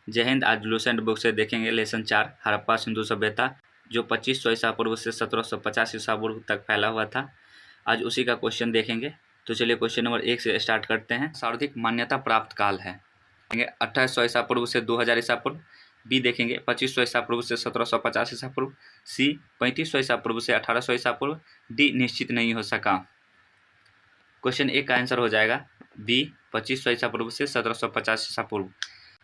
जय हिंद। आज Lucent book से देखेंगे लेसन 4 हड़प्पा सिंधु सभ्यता, जो 2500 ईसा पूर्व से 1750 ईसा पूर्व तक फैला हुआ था। आज उसी का क्वेश्चन देखेंगे। तो चलिए क्वेश्चन नंबर 1 से स्टार्ट करते हैं। सर्वाधिक मान्यता प्राप्त काल है 2800 ईसा पूर्व से 2000 ईसा पूर्व। बी देखेंगे 2500 ईसा पूर्व से 1750 ईसा पूर्व। सी 3500 ईसा पूर्व से 1800 ईसा पूर्व। डी निश्चित नहीं हो सका। क्वेश्चन 1 का आंसर हो जाएगा बी 2500 ईसा पूर्व से 1750 ईसा पूर्व।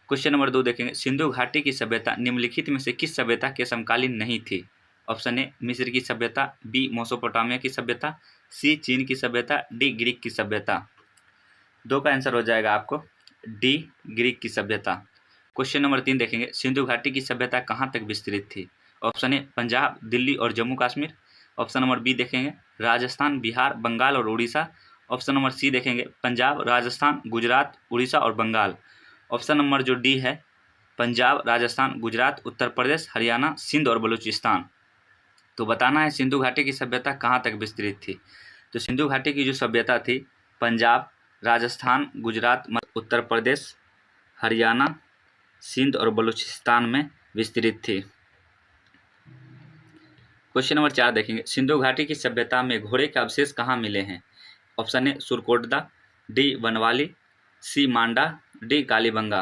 क्वेश्चन नंबर 2 देखेंगे, सिंधु घाटी की सभ्यता निम्नलिखित में से किस सभ्यता के समकालीन नहीं थी? ऑप्शन ए मिस्र की सभ्यता, बी मेसोपोटामिया की सभ्यता, सी चीन की सभ्यता, डी ग्रीक की सभ्यता। 2 का आंसर हो जाएगा आपको डी ग्रीक की सभ्यता। क्वेश्चन नंबर 3 देखेंगे, सिंधु घाटी की सभ्यता कहाँ तक विस्तृत थी? ऑप्शन ए पंजाब, दिल्ली और Jammu Kashmir. Option number B देखेंगे राजस्थान, बिहार, बंगाल और उड़ीसा। ऑप्शन नंबर सी देखेंगे पंजाब, राजस्थान, गुजरात, उड़ीसा और बंगाल। ऑप्शन नंबर जो डी है पंजाब, राजस्थान, गुजरात, उत्तर प्रदेश, हरियाणा, सिंध और बलूचिस्तान। तो बताना है सिंधु घाटी की सभ्यता कहाँ तक विस्तृत थी। तो सिंधु घाटी की जो सभ्यता थी पंजाब, राजस्थान, गुजरात, उत्तर प्रदेश, हरियाणा, सिंध और बलूचिस्तान में विस्तृत थी। क्वेश्चन नंबर 4 देखेंगे, सिंधु घाटी की सभ्यता में घोड़े के अवशेष कहाँ मिले हैं? Option A Surkotada, D Banawali, C Manda, D Kalibanga.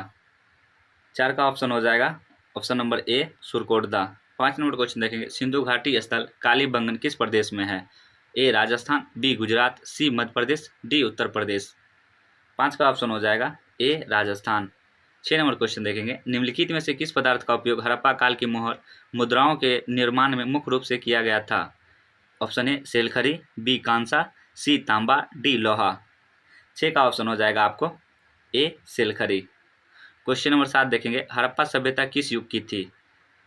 4 का ऑप्शन हो जाएगा option number A Surkotada. 5 number question देखेंगे, सिंधु घाटी स्थल कालीबंगन किस प्रदेश में है? A Rajasthan, B Gujarat, C Madhya Pradesh, D Uttar Pradesh. 5 का ऑप्शन हो जाएगा ए राजस्थान। 6 नंबर क्वेश्चन देखेंगे, निम्नलिखित में से किस पदार्थ का उपयोग हड़प्पा काल की मुद्राओं के निर्माण में मुख्य रूप से किया गया था? ऑप्शन ए सेलखरी, बी कांसा, सी तांबा, डी लोहा। 6 का ऑप्शन हो जाएगा आपको ए सेलखरी। क्वेश्चन नंबर 7 देखेंगे, हड़प्पा सभ्यता किस युग की थी?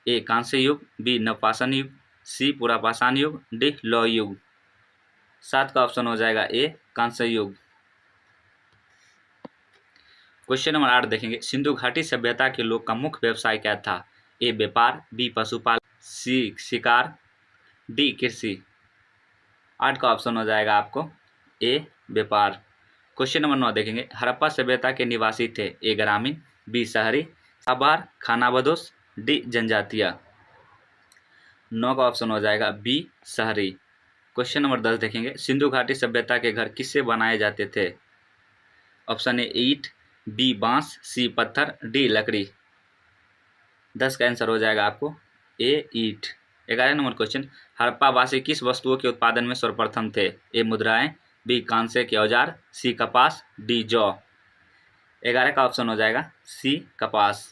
ए कांस्य युग, बी नवपाषाण युग, सी पुरापाषाण युग, डी लौह युग। 7 का ऑप्शन हो जाएगा ए कांस्य युग। क्वेश्चन नंबर 8 देखेंगे, सिंधु घाटी सभ्यता के लोग का मुख्य व्यवसाय क्या था? ए व्यापार, बी पशुपालन, सी शिकार, डी कृषि। 8 का ऑप्शन हो जाएगा आपको ए व्यापार। क्वेश्चन नंबर 9 देखेंगे, हड़प्पा सभ्यता के निवासी थे? ए ग्रामीण, बी शहरी, आबार, खानाबदोश, डी जनजातीय। 9 का ऑप्शन हो जाएगा बी शहरी। क्वेश्चन नंबर 10 देखेंगे, सिंधु घाटी सभ्यता के घर किससे बनाए जाते थे? ऑप्शन ए ईंट, बी बांस, सी पत्थर, डी लकड़ी। 10 का आंसर हो जाएगा आपको ए ईंट। 11 नंबर क्वेश्चन, हड़प्पा वासी किस वस्तुओं के उत्पादन में सर्वप्रथम थे? ए मुद्राएं, बी कांसे के औजार, सी कपास, डी जौ। 11 का ऑप्शन हो जाएगा सी कपास।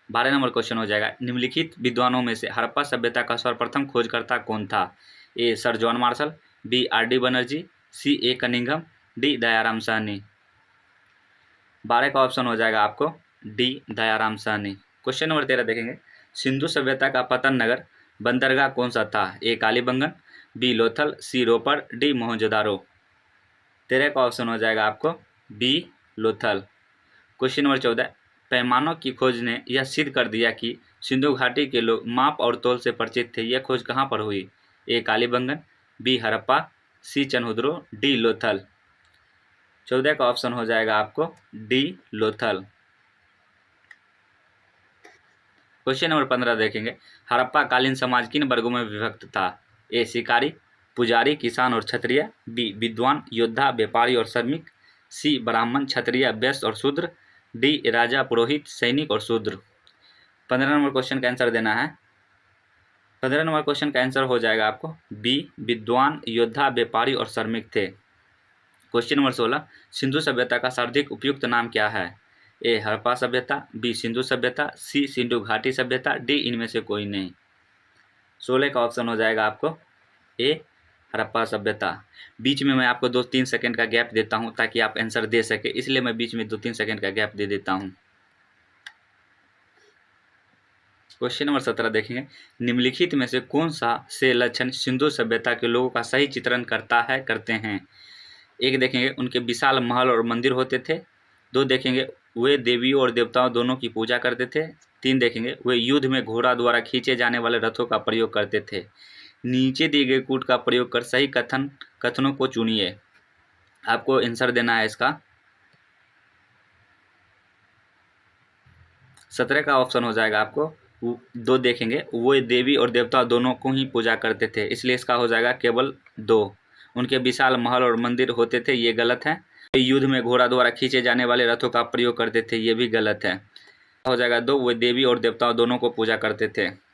12 नंबर क्वेश्चन हो जाएगा, निम्नलिखित विद्वानों में से हड़प्पा सभ्यता का सर्वप्रथम खोजकर्ता कौन था? A sir John Marshall, B R D Banerjee, C A Cunningham, D Dayaram Sahni. 12 का ऑप्शन हो जाएगा आपको D Dayaram Sahni. Question number 13 देखेंगे, सिंधु सभ्यता का पतन नगर बंदरगाह कौन सा था? ए कालीबंगन, बी लोथल, सी रोपड़, डी मोहनजोदारो। 13 का ऑप्शन हो जाएगा आपको बी लोथल। क्वेश्चन नंबर 14, पैमानों की खोज ने यह सिद्ध कर दिया कि सिंधु घाटी के लोग माप और तोल से परिचित थे। यह खोज कहाँ पर हुई? ए कालीबंगन, बी हड़प्पा, सी चनहुद्रो, डी लोथल। 14 का ऑप्शन हो जाएगा आपको डी लोथल। क्वेश्चन नंबर 15 देखेंगे, हड़प्पा कालीन समाज किन वर्गों में विभक्त था? ए शिकारी, पुजारी, किसान और क्षत्रिय, बी विद्वान, योद्धा, व्यापारी और श्रमिक, सी ब्राह्मण, क्षत्रिय, वैश्य और शूद्र, डी राजा, पुरोहित, सैनिक और शूद्र। 15 नंबर क्वेश्चन का आंसर देना है। 15 नंबर क्वेश्चन का आंसर हो जाएगा आपको बी विद्वान, योद्धा, व्यापारी और श्रमिक थे। क्वेश्चन नंबर 16, सिंधु सभ्यता का सर्वाधिक उपयुक्त नाम क्या है? ए हड़प्पा सभ्यता, बी सिंधु सभ्यता, सी सिंधु घाटी सभ्यता, डी इनमें से कोई नहीं। 16 का ऑप्शन हो जाएगा आपको ए हड़प्पा सभ्यता। बीच में मैं आपको 2-3 सेकंड का गैप देता हूं ताकि आप आंसर दे सके, इसलिए मैं बीच में 2-3 सेकंड का गैप दे देता हूं। क्वेश्चन नंबर 17 देखेंगे, निम्नलिखित में से कौन सा से लक्षण सिंधु सभ्यता के लोगों का सही चित्रण करते हैं? एक देखेंगे उनके विशाल महल और मंदिर होते थे। 2 देखेंगे वे देवियों और देवताओं दोनों की पूजा करते थे। 3 देखेंगे वे युद्ध में घोड़ा द्वारा खींचे जाने वाले रथों का प्रयोग करते थे। नीचे दिए गए कूट का प्रयोग कर सही कथनों को चुनिए। आपको आंसर देना है इसका। 17 का ऑप्शन हो जाएगा आपको दो देखेंगे, वो देवी और देवता दोनों को ही पूजा करते थे, इसलिए इसका हो जाएगा केवल 2। उनके विशाल महल और मंदिर होते थे, ये गलत है। युद्ध में घोड़ा द्वारा खींचे जाने वाले रथों का प्रयोग करते थे, ये भी गलत है। हो जाएगा 2, वो देवी और देवताओं दोनों को पूजा करते थे।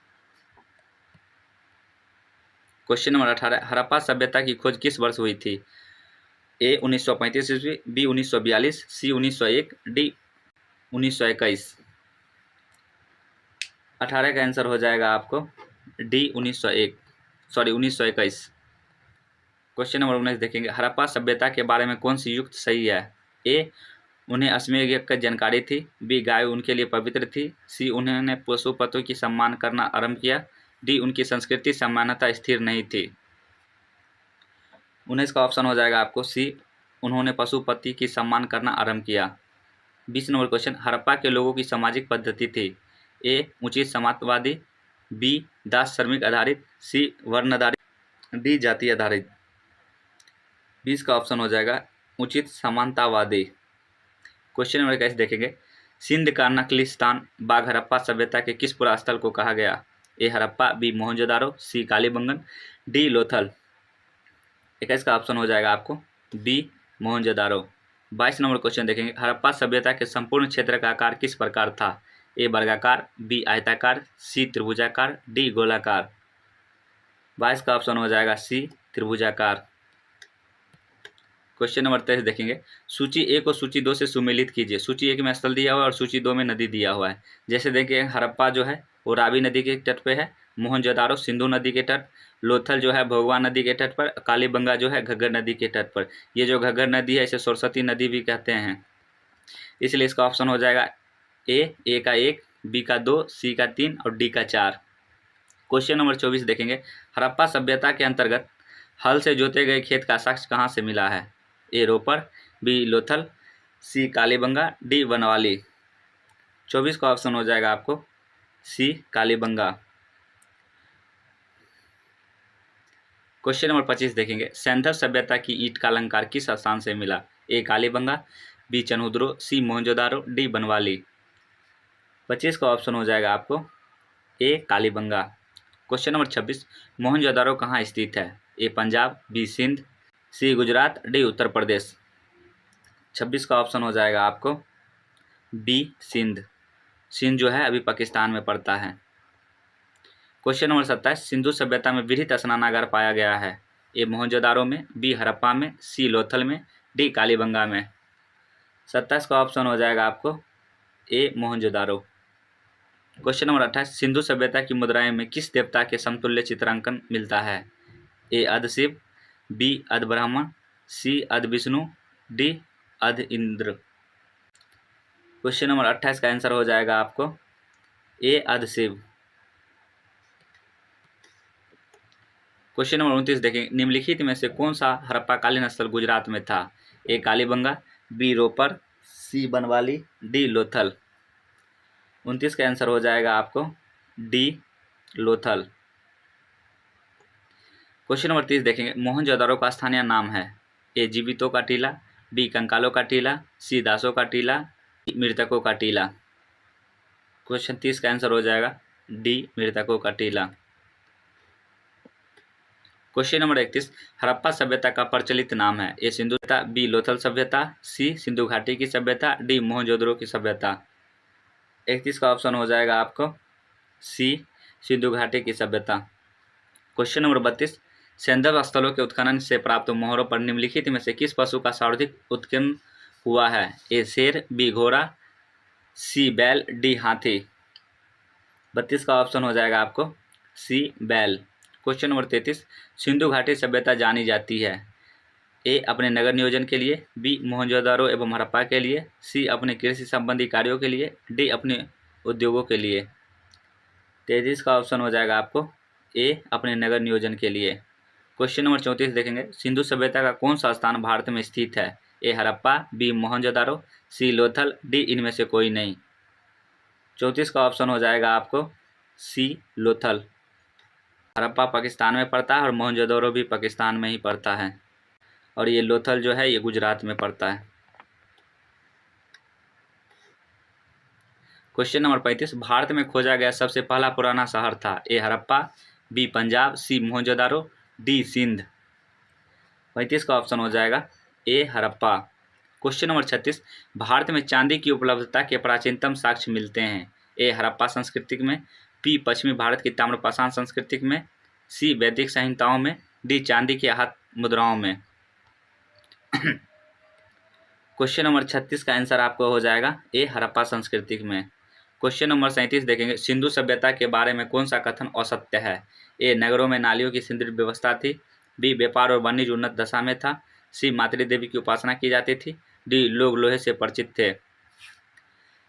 क्वेश्चन नंबर 18, हड़प्पा सभ्यता की खोज किस वर्ष हुई थी? ए 1935 ईस्वी, बी 1942, सी 1901, डी 1921। 18 का आंसर हो जाएगा आपको डी 1921। क्वेश्चन नंबर 19 देखेंगे, हड़प्पा सभ्यता के बारे में कौन सी युक्त सही है? ए उन्हें अश्वमेध यज्ञ की जानकारी थी, बी गाय उनके लिए पवित्र थी, सी उन्होंने पशु पशुओं की सम्मान करना आरंभ किया, डी उनकी संस्कृति समानता स्थिर नहीं थी। 19 का ऑप्शन हो जाएगा आपको सी, उन्होंने पशुपति की सम्मान करना आरंभ किया। 20 नंबर क्वेश्चन, हड़प्पा के लोगों की सामाजिक पद्धति थी? ए उचित समाजवादी, बी दास श्रमिक आधारित, सी वर्ण आधारित, डी जाति आधारित। 20 का ऑप्शन हो जाएगा उचित समानतावादी। क्वेश्चन नंबर 21 देखेंगे, सिंध का नकलिस्तान बाघ हड़प्पा सभ्यता के किस पुरा स्थल को कहा गया? ए हड़प्पा, बी मोहनजोदारो, सी कालीबंगन, डी लोथल। 21 का ऑप्शन हो जाएगा आपको बी मोहनजोदारो। 22 नंबर क्वेश्चन देखेंगे, हड़प्पा सभ्यता के संपूर्ण क्षेत्र का आकार किस प्रकार था? ए वर्गाकार, बी आयताकार, सी त्रिभुजाकार, डी गोलाकार। 22 का ऑप्शन हो जाएगा सी त्रिभुजाकार। क्वेश्चन नंबर 23 देखेंगे, सूची 1 और सूची 2 से सुमेलित कीजिए। सूची 1 में स्थल दिया हुआ है और सूची 2 में नदी दिया हुआ है। जैसे देखिए हड़प्पा जो है वो रावी नदी के तट पे है, मोहनजोदारो सिंधु नदी के तट, लोथल जो है भगवा नदी के तट पर, कालीबंगा जो है घग्गर नदी के तट पर। ये जो घग्गर नदी है इसे सरस्वती नदी भी कहते हैं, इसलिए इसका ऑप्शन हो जाएगा ए का 1, बी का 2, सी का 3 और डी का 4। क्वेश्चन नंबर 24 देखेंगे, हड़प्पा सभ्यता के अंतर्गत हल से जोते गए खेत का साक्ष्य कहाँ से मिला है? ए रोपर, बी लोथल, सी कालीबंगा, डी बनवाली। 24 का ऑप्शन हो जाएगा आपको सी कालीबंगा। क्वेश्चन नंबर 25 देखेंगे, सैंधव सभ्यता की ईंट का अलंकार किस स्थान से मिला? ए कालीबंगा, बी चनहुद्रो, सी मोहनजोदारो, डी बनवाली। 25 का ऑप्शन हो जाएगा आपको ए कालीबंगा। क्वेश्चन नंबर 26, मोहनजोदारो कहाँ स्थित है? ए पंजाब, बी सिंध, सी गुजरात, डी उत्तर प्रदेश। 26 का ऑप्शन हो जाएगा आपको बी सिंध। सिंध जो है अभी पाकिस्तान में पड़ता है। क्वेश्चन नंबर 27, सिंधु सभ्यता में वृहत स्नानागार पाया गया है? ए मोहनजोदारो में, बी हड़प्पा में, सी लोथल में, डी कालीबंगा में। 27 का ऑप्शन हो जाएगा आपको ए मोहनजोदारो। क्वेश्चन नंबर 28, सिंधु सभ्यता की मुद्राएं में किस देवता के समतुल्य चित्रांकन मिलता है? ए अध शिव, बी अध ब्राह्मण, सी अध विष्णु, डी अध इंद्र। क्वेश्चन नंबर 28 का आंसर हो जाएगा आपको ए अध शिव। क्वेश्चन नंबर 29 देखें, निम्नलिखित में से कौन सा हड़प्पाकालीन स्थल गुजरात में था? ए कालीबंगा, बी रोपर, सी बनवाली, डी लोथल। 29 का आंसर हो जाएगा आपको डी लोथल। क्वेश्चन नंबर 30 देखेंगे, मोहनजोदारो का स्थानीय नाम है? ए जीवितों का टीला, बी कंकालों का टीला, सी दासों का टीला, मृतकों का टीला। क्वेश्चन 30 का आंसर हो जाएगा डी मृतकों का टीला। क्वेश्चन नंबर 31, हड़प्पा सभ्यता का प्रचलित नाम है? ए सिंधु सभ्यता, बी लोथल सभ्यता, सी सिंधु घाटी की सभ्यता, डी मोहनजोदड़ो की सभ्यता। 31 का ऑप्शन हो जाएगा आपको सी सिंधु घाटी की सभ्यता। क्वेश्चन नंबर 32, सैंधव स्थलों के उत्खनन से प्राप्त मोहरों पर निम्नलिखित में से किस पशु का सर्वाधिक उत्खनन हुआ है? ए शेर, बी घोड़ा, सी बैल, डी हाथी। 32 का ऑप्शन हो जाएगा आपको सी बैल। क्वेश्चन नंबर 33, सिंधु घाटी सभ्यता जानी जाती है? ए अपने नगर नियोजन के लिए, बी मोहनजोदारो एवं हड़प्पा के लिए, सी अपने कृषि संबंधी कार्यों के लिए, डी अपने उद्योगों के लिए। 33 का ऑप्शन हो जाएगा आपको ए अपने नगर नियोजन के लिए। क्वेश्चन नंबर 34 देखेंगे, सिंधु सभ्यता का कौन सा स्थान भारत में स्थित है? ए हड़प्पा, बी मोहनजोदारो, सी लोथल, डी इनमें से कोई नहीं। 34 का ऑप्शन हो जाएगा आपको सी लोथल। हड़प्पा पाकिस्तान में पड़ता है और मोहनजोदारो भी पाकिस्तान में ही पड़ता है, और ये लोथल जो है ये गुजरात में पड़ता है। क्वेश्चन नंबर 35, भारत में खोजा गया सबसे पहला पुराना शहर था? ए हड़प्पा, बी पंजाब, सी मोहनजोदारो, डी सिंध। 35 का ऑप्शन हो जाएगा ए हड़प्पा। क्वेश्चन नंबर 36, भारत में चांदी की उपलब्धता के प्राचीनतम साक्ष्य मिलते हैं? ए हड़प्पा संस्कृति में, बी पश्चिमी भारत की ताम्रपाषाण संस्कृति में, सी वैदिक संहिताओं में, डी चांदी के हाथ मुद्राओं में। क्वेश्चन नंबर 36 का आंसर आपको हो जाएगा ए हड़प्पा संस्कृति में। क्वेश्चन नंबर 37 देखेंगे, सिंधु सभ्यता के बारे में कौन सा कथन असत्य है? ए नगरों में नालियों की सुदृढ़ व्यवस्था थी, बी व्यापार और वाणिज्य उन्नत दशा में था, सी मातृ देवी की उपासना की जाती थी, डी लोग लोहे से परिचित थे।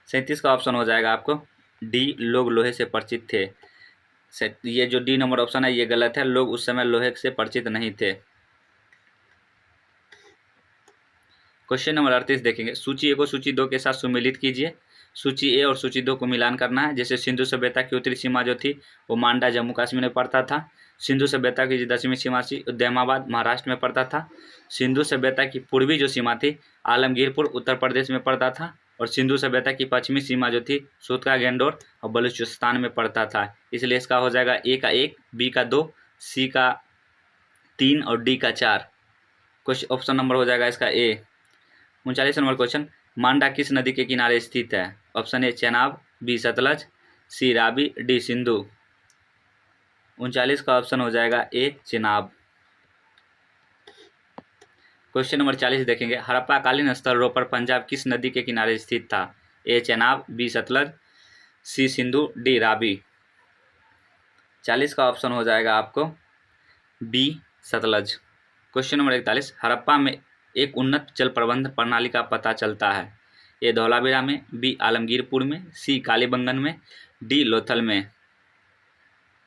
37 का ऑप्शन हो जाएगा आपको डी, लोग लोहे से परिचित थे। ये जो डी नंबर ऑप्शन है ये गलत है, लोग उस समय लोहे से परिचित नहीं थे। क्वेश्चन नंबर 38 देखेंगे, सूची 1 को सूची 2 के साथ सुमेलित कीजिए। सूची ए और सूची 2 को मिलान करना है। जैसे सिंधु सभ्यता की उत्तरी सीमा जो थी वो मांडा जम्मू कश्मीर में पड़ता था। सिंधु सभ्यता की जो दक्षिणी सीमा थी उद्यमाबाद महाराष्ट्र में पड़ता था। सिंधु सभ्यता की पूर्वी जो सीमा थी आलमगीरपुर उत्तर प्रदेश में पड़ता था। और सिंधु सभ्यता की पश्चिमी सीमा जो थी सूत्रा गैंडोर और बलूचिस्तान में पड़ता था। इसलिए इसका हो जाएगा ए का 1, बी का 2, सी का 3 और डी का 4। क्वेश्चन ऑप्शन नंबर हो जाएगा इसका ए। 39 नंबर क्वेश्चन, मांडा किस नदी के किनारे स्थित है? Option A Chenab, B Sutlej, C Ravi, D Sindhu. 39 का ऑप्शन हो जाएगा ए चेनाब। क्वेश्चन नंबर 40 देखेंगे, हड़प्पाकालीन स्थल रोपर पंजाब किस नदी के किनारे स्थित था? A Chenab, B Sutlej, C Sindhu, D Ravi. 40 का ऑप्शन हो जाएगा आपको B Sutlej. Question number 41, Harappa में एक उन्नत जल प्रबंधन प्रणाली का पता चलता है? ए धौलावीरा में, बी आलमगीरपुर में, सी कालीबंगन में, डी लोथल में।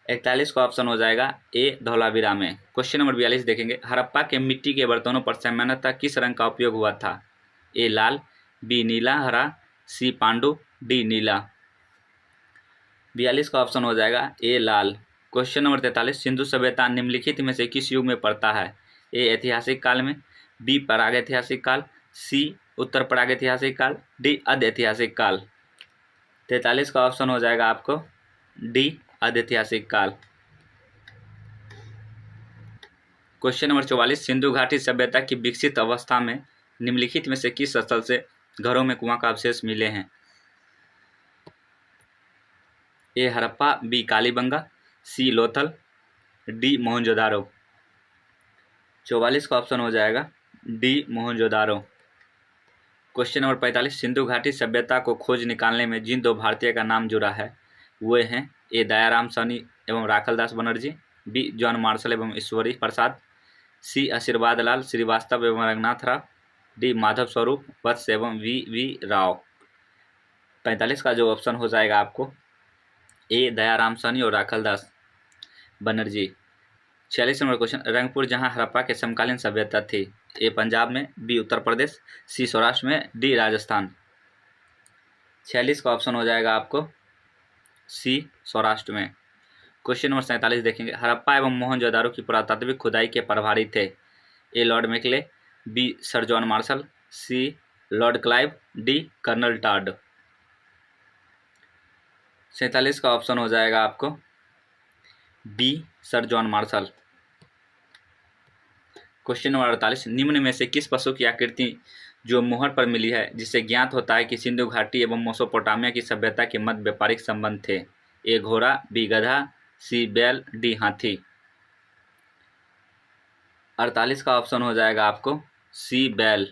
41 का ऑप्शन हो जाएगा ए धौलावीरा में। क्वेश्चन नंबर 42 देखेंगे, हड़प्पा के मिट्टी के बर्तनों पर सामान्यतः किस रंग का उपयोग हुआ था? ए लाल, बी नीला हरा, सी पांडु, डी नीला। 42 का ऑप्शन हो जाएगा ए लाल। क्वेश्चन नंबर 43, सिंधु सभ्यता निम्नलिखित में से किस युग में पड़ता है? ए ऐतिहासिक काल में, बी प्रागैतिहासिक काल, सी उत्तर प्रागैतिहासिक काल, डी अध ऐतिहासिक काल। 43 का ऑप्शन हो जाएगा आपको डी अध ऐतिहासिक काल। क्वेश्चन नंबर 44, सिंधु घाटी सभ्यता की विकसित अवस्था में निम्नलिखित में से किस स्थल से घरों में कुआं का अवशेष मिले हैं? ए हड़प्पा, बी कालीबंगा, सी लोथल, डी मोहनजोदारो। 44 का ऑप्शन हो जाएगा D Mohenjodaro. Question number 45, Sindhu घाटी सभ्यता को खोज निकालने में जिन 2 भारतीय का नाम जुड़ा है वे हैं? ए दयाराम साहनी एवं Rakhaldas Banerjee, B John Marshall एवं ईश्वरी प्रसाद, सी आशीर्वाद लाल श्रीवास्तव एवं रंगनाथ राव, डी माधव स्वरूप वत्स एवं वी राव। 45 का जो ऑप्शन हो जाएगा आपको ए दयाराम साहनी और राखलदास बनर्जी। 46 नंबर क्वेश्चन, रंगपुर जहां हड़प्पा के समकालीन सभ्यता थी? ए पंजाब में, बी उत्तर प्रदेश, सी सौराष्ट्र में, डी राजस्थान। 46 का ऑप्शन हो जाएगा आपको सी सौराष्ट्र में। क्वेश्चन नंबर 47 देखेंगे, हड़प्पा एवं मोहनजोदारो की पुरातात्विक खुदाई के प्रभारी थे? A lord Macaulay, B sir John Marshall, C lord Clive, D colonel Tod. 47 का ऑप्शन हो जाएगा आपको B sir John Marshall. Question number 48, निम्न में से किस पशु की आकृति जो मुहर पर मिली है जिससे ज्ञात होता है कि सिंधु घाटी एवं मेसोपोटामिया की सभ्यता के मध्य व्यापारिक संबंध थे? ए घोड़ा, बी गधा, सी बैल, डी हाथी। 48 का ऑप्शन हो जाएगा आपको सी बैल।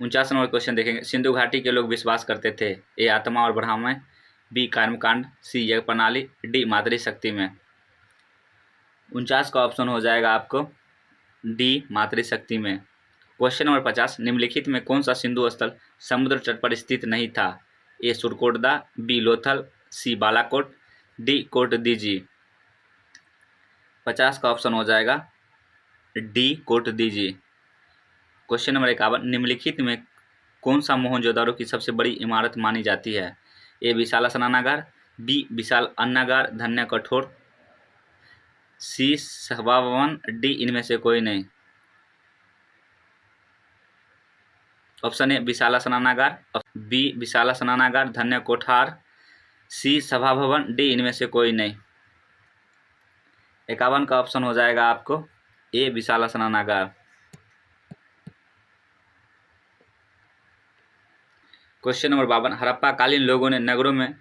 49 नंबर क्वेश्चन देखेंगे, सिंधु घाटी के लोग विश्वास करते थे? ए आत्मा और ब्रह्म में, बी कर्मकांड, सी यज्ञ प्रणाली, डी मातृशक्ति में। 49 का ऑप्शन हो जाएगा आपको डी मातृशक्ति में। क्वेश्चन नंबर 50, निम्नलिखित में कौन सा सिंधु स्थल समुद्र तट पर स्थित नहीं था? ए सुरकोटदा, बी लोथल, सी बालाकोट, डी कोट दीजी। 50 का ऑप्शन हो जाएगा डी कोट दीजी। क्वेश्चन नंबर 51, निम्नलिखित में कौन सा मोहनजोदारो की सबसे बड़ी इमारत मानी जाती है? ए विशाल स्नानागार, बी विशाल अन्नागार धन्य कठोर, सी सभा भवन, डी इनमें से कोई नहीं। ऑप्शन ए विशाला स्नानागार, बी विशाला स्नानागार, धन्य कोठार, सी सभा भवन, डी इनमें से कोई नहीं। 51 का ऑप्शन हो जाएगा आपको ए विशाला स्नानागार। क्वेश्चन नंबर 52, हड़प्पा कालीन लोगों ने नगरों में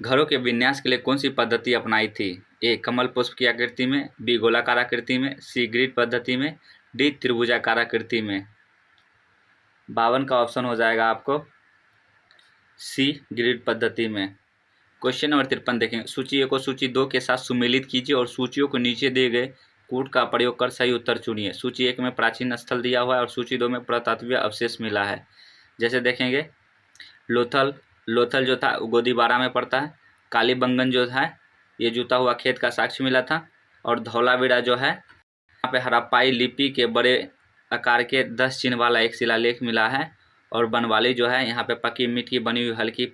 घरों के विन्यास के लिए कौन सी पद्धति अपनाई थी? ए कमल पुष्प की आकृति में, बी गोलाकार आकृति में, सी ग्रिड पद्धति में, डी त्रिभुजाकार आकृति में। 52 का ऑप्शन हो जाएगा आपको सी ग्रिड पद्धति में। क्वेश्चन नंबर 53 देखेंगे, सूची 1 को सूची 2 के साथ सुमेलित कीजिए और सूचियों को नीचे दिए गए कूट का प्रयोग कर सही उत्तर चुनिए। सूची 1 में प्राचीन स्थल दिया हुआ है और सूची 2 में पुरातत्वीय अवशेष मिला है। जैसे देखेंगे लोथल जो था गोदीबारा में पड़ता है, कालीबंगन जो है ये जूता हुआ खेत का साक्ष्य मिला था, और धौलावीरा जो है यहाँ पे हड़प्पाई लिपि के बड़े आकार के 10 चिन्ह वाला एक शिलालेख मिला है, और बनवाली जो है यहाँ पे पक्की मिट्टी की बनी हुई हल्की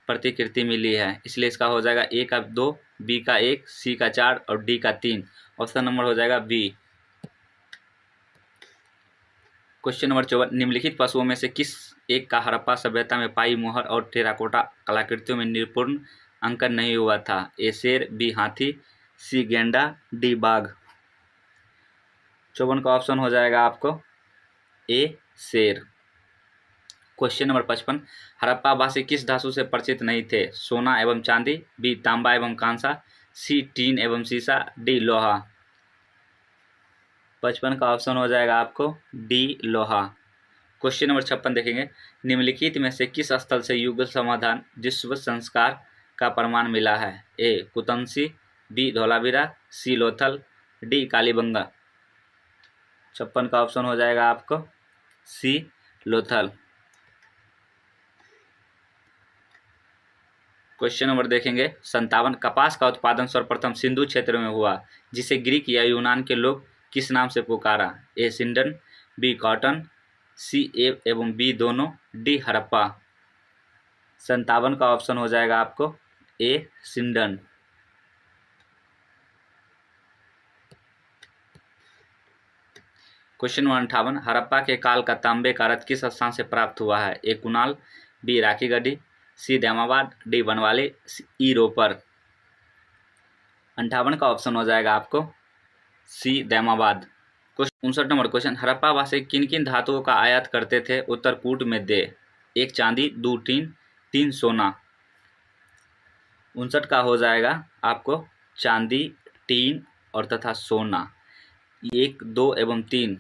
प्रतिकृति मिली है। इसलिए इसका हो जाएगा ए का 2, बी का 1, सी का 4 और डी का 3। ऑप्शन नंबर हो जाएगा बी। क्वेश्चन नंबर 54, निम्नलिखित पशुओं में से किस एक का हड़प्पा सभ्यता में पाई मोहर और टेराकोटा कलाकृतियों में निपुण अंकन नहीं हुआ था? ए शेर, बी हाथी, सी गेंडा, डी बाघ। 54 का ऑप्शन हो जाएगा आपको ए शेर। क्वेश्चन नंबर 55, हड़प्पा वासी किस धातु से परिचित नहीं थे? सोना एवं चांदी, बी तांबा एवं कांसा, सी टीन एवं सीसा, डी लोहा। 55 का ऑप्शन हो जाएगा आपको डी लोहा। क्वेश्चन नंबर 56 देखेंगे, निम्नलिखित में से किस स्थल से युगल समाधान जिस्व संस्कार का प्रमाण मिला है? ए कुतंसी, बी धौलावीरा, सी लोथल, डी कालीबंगा। 56 का ऑप्शन हो जाएगा आपको सी लोथल। क्वेश्चन नंबर देखेंगे 57, कपास का उत्पादन सर्वप्रथम सिंधु क्षेत्र में हुआ, जिसे ग्रीक या यूनान के लोग किस नाम से पुकारा? ए सिंडन, बी कॉटन, सी ए एवं बी दोनों, डी हड़प्पा। 57 का ऑप्शन हो जाएगा आपको ए सिंडन। क्वेश्चन नंबर 58, हड़प्पा के काल का तांबे का रथ किस स्थान से प्राप्त हुआ है? ए कुणाल, बी राखीगढ़ी, सी दैमाबाद, डी बनवाली, ई रोपर। 58 का ऑप्शन हो जाएगा आपको सी दैमाबाद। 59 नंबर क्वेश्चन, हड़प्पा वासी किन किन धातुओं का आयात करते थे? उत्तरकूट में दे। 1 चांदी, 2 टीन, 3 सोना। 59 का हो जाएगा आपको चांदी, टीन और तथा सोना। 1, 2 एवं 3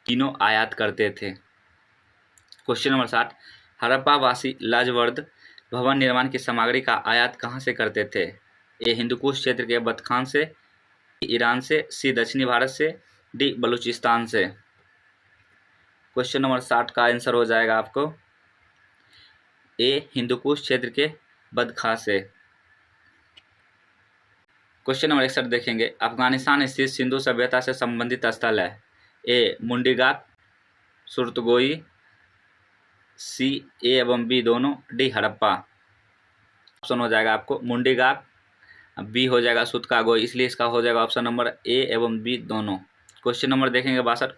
तीनों आयात करते थे। क्वेश्चन नंबर 60, हड़प्पा वासी लाजवर्द भवन निर्माण की सामग्री का आयात कहाँ से करते थे? ए हिंदुकुश क्षेत्र के बदखान से, ईरान से, सी दक्षिणी भारत से, डी बलूचिस्तान से। क्वेश्चन नंबर 60 का आंसर हो जाएगा आपको ए हिंदुकुश क्षेत्र के बदखां से। क्वेश्चन नंबर 61 देखेंगे, अफगानिस्तान स्थित सिंधु सभ्यता से संबंधित स्थल है? ए मुंडीगात, सुरतगोई, सी ए एवं बी दोनों, डी हड़प्पा। ऑप्शन हो जाएगा आपको मुंडीगात, बी हो जाएगा सुतकागोई, इसलिए इसका हो जाएगा ऑप्शन नंबर ए एवं बी दोनों। क्वेश्चन नंबर देखेंगे 62,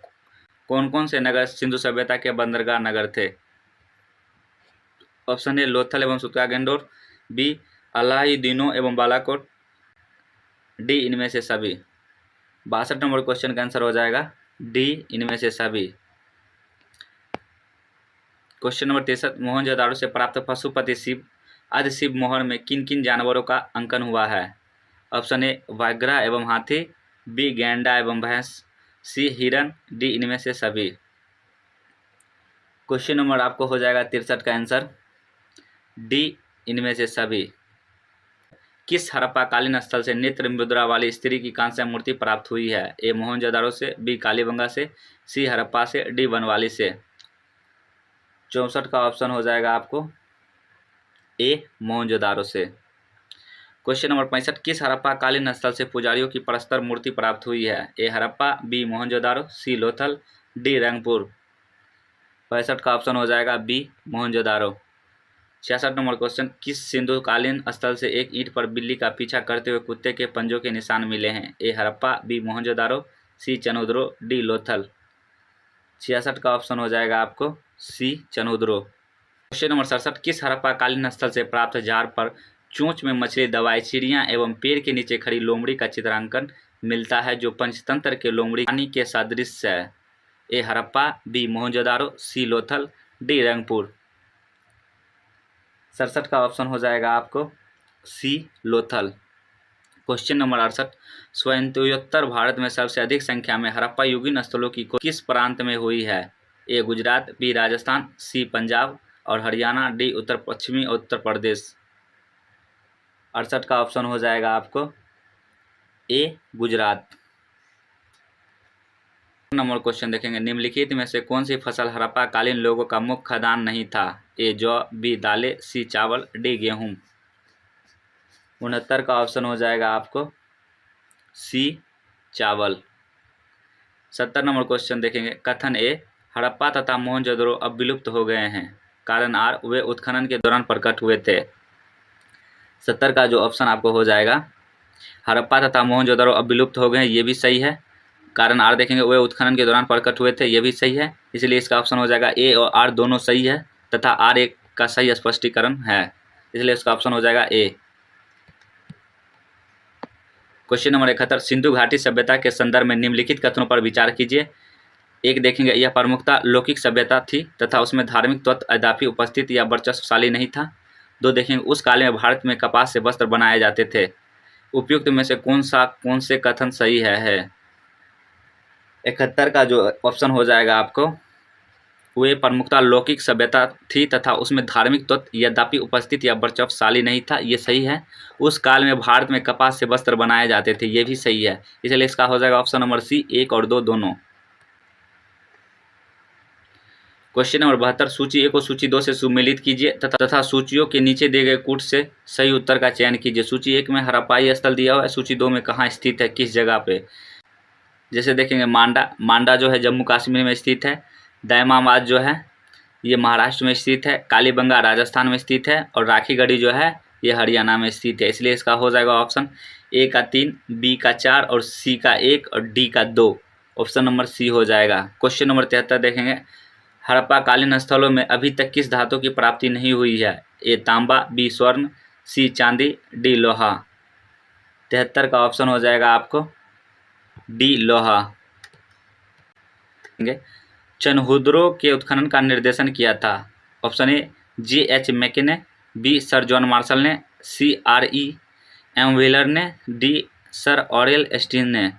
कौन कौन से नगर सिंधु सभ्यता के बंदरगाह नगर थे? ऑप्शन ए लोथल एवं सुतकागेंडोर, बी अलाहीदीनो एवं बालाकोट, डी इनमें से सभी। 62 नंबर क्वेश्चन का आंसर हो जाएगा डी इनमें से सभी। क्वेश्चन नंबर 63, मोहनजोदाड़ो से प्राप्त पशुपति शिव आदि शिव मोहर में किन किन जानवरों का अंकन हुआ है? ऑप्शन ए व्याघ्र एवं हाथी, बी गैंडा एवं भैंस, सी हिरन, डी इनमें से सभी। क्वेश्चन नंबर आपको हो जाएगा 63 का आंसर डी इनमें से सभी। किस हड़प्पा कालीन स्थल से नेत्र मुद्रा वाली स्त्री की कांस्य मूर्ति प्राप्त हुई है? ए मोहनजोदाड़ो से, बी कालीबंगा से, सी हड़प्पा से, डी बनवाली से। 64 का ऑप्शन हो जाएगा आपको ए मोहनजोदाड़ो से। क्वेश्चन नंबर 65, किस हड़प्पा कालीन स्थल से पुजारियों की प्रस्तर मूर्ति प्राप्त हुई है? ए हड़प्पा, बी मोहनजोदाड़ो, सी लोथल, डी रंगपुर। 65 का ऑप्शन हो जाएगा बी मोहनजोदाड़ो। 66 नंबर क्वेश्चन, किस सिंधु कालीन स्थल से एक ईंट पर बिल्ली का पीछा करते हुए कुत्ते के पंजों के निशान मिले हैं? ए हड़प्पा, बी मोहनजोदाड़ो, सी चनोदरो, डी लोथल। 66 का ऑप्शन हो जाएगा आपको सी चनहुद्रो। क्वेश्चन नंबर 67, किस हड़प्पा कालीन स्थल से प्राप्त जार पर चोंच में मछली दबाई चिड़िया एवं पेड़ के नीचे खड़ी लोमड़ी का चित्रांकन मिलता है जो पंचतंत्र के लोमड़ी पानी के सदृश है? ए हड़प्पा, बी मोहनजोदारो, सी लोथल, डी रंगपुर। 67 का ऑप्शन हो जाएगा आपको सी लोथल। क्वेश्चन नंबर 68, स्वायत्तोत्तर भारत में सबसे अधिक संख्या में हड़प्पा युगीन स्थलों की खोज किस प्रांत में हुई है? ए गुजरात, बी राजस्थान, सी पंजाब और हरियाणा, डी उत्तर पश्चिमी उत्तर प्रदेश। 68 का ऑप्शन हो जाएगा आपको ए गुजरात। नंबर क्वेश्चन देखेंगे, निम्नलिखित में से कौन सी फसल हड़प्पा कालीन लोगों का मुख्य खाद्यान्न नहीं था? ए जौ, बी दालें, सी चावल, डी गेहूं। 69 का ऑप्शन हो जाएगा आपको सी चावल। 70 नंबर क्वेश्चन देखेंगे, कथन ए, हड़प्पा तथा मोहनजोदड़ो अब विलुप्त हो गए हैं, कारण आर, वे उत्खनन के दौरान प्रकट हुए थे। 70 का जो ऑप्शन आपको हो जाएगा, हड़प्पा तथा मोहनजोदड़ो अब विलुप्त हो गए हैं, ये भी सही है। कारण आर देखेंगे, वे उत्खनन के दौरान प्रकट हुए थे, ये भी सही है। इसलिए इसका ऑप्शन हो जाएगा ए और आर दोनों सही है तथा आर एक का सही स्पष्टीकरण है, इसलिए इसका ऑप्शन हो जाएगा ए। क्वेश्चन नंबर 71, सिंधु घाटी सभ्यता के संदर्भ में निम्नलिखित कथनों पर विचार कीजिए। एक देखेंगे, यह प्रमुखता लौकिक सभ्यता थी तथा उसमें धार्मिक तत्व अद्यापि उपस्थित या वर्चस्वशाली नहीं था। 2 देखेंगे, उस काल में भारत में कपास से वस्त्र बनाए जाते थे। उपयुक्त में से कौन से कथन सही है? 71 का जो ऑप्शन हो जाएगा आपको, वे प्रमुखता लौकिक सभ्यता थी तथा उसमें धार्मिक तत्व यद्यपि उपस्थित या वर्चस्वशाली नहीं था, ये सही है। उस काल में भारत में कपास से वस्त्र बनाए जाते थे, ये भी सही है। इसलिए इसका हो जाएगा ऑप्शन नंबर सी, 1 और 2 दोनों। क्वेश्चन नंबर 72, सूची 1 को सूची 2 से सुमेलित कीजिए तथा सूचियों के नीचे दिए गए कूट से सही उत्तर का चयन कीजिए। सूची 1 में हड़प्पाई स्थल दिया हुआ है, सूची 2 में कहाँ स्थित है, किस जगह पे? जैसे देखेंगे, मांडा जो है जम्मू कश्मीर में स्थित है, दैमाबाद जो है ये महाराष्ट्र में स्थित है, कालीबंगा राजस्थान में स्थित है और राखीगढ़ी जो है ये हरियाणा में स्थित है। इसलिए इसका हो जाएगा ऑप्शन ए का 3, बी का 4 और सी का 1 और डी का 2। ऑप्शन नंबर सी हो जाएगा। क्वेश्चन नंबर 73 देखेंगे, हड़प्पा कालीन स्थलों में अभी तक किस धातु की प्राप्ति नहीं हुई है? ए तांबा, बी स्वर्ण, सी चांदी, डी लोहा। 73 का ऑप्शन हो जाएगा आपको डी लोहा। चनहुद्रो के उत्खनन का निर्देशन किया था। Option A J.H. मैके ने, बी सर जॉन मार्शल ने, सी R.E.M. व्हीलर ने, डी सर ऑरेल स्टीन ने।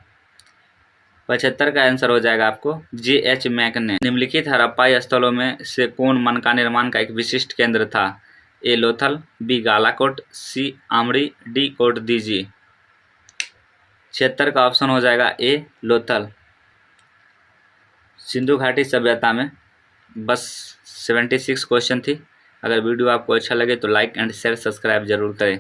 75 का आंसर हो जाएगा आपको J.H. मैके ने। निम्नलिखित हड़प्पाई स्थलों में से कौन मन का निर्माण का एक विशिष्ट केंद्र था? ए लोथल, बी गालाकोट, सी आमरी, डी कोट दीजी। 76 का ऑप्शन हो जाएगा ए लोथल। सिंधु घाटी सभ्यता में बस 76 क्वेश्चन थी। अगर वीडियो आपको अच्छा लगे तो लाइक एंड शेयर सब्सक्राइब जरूर करें।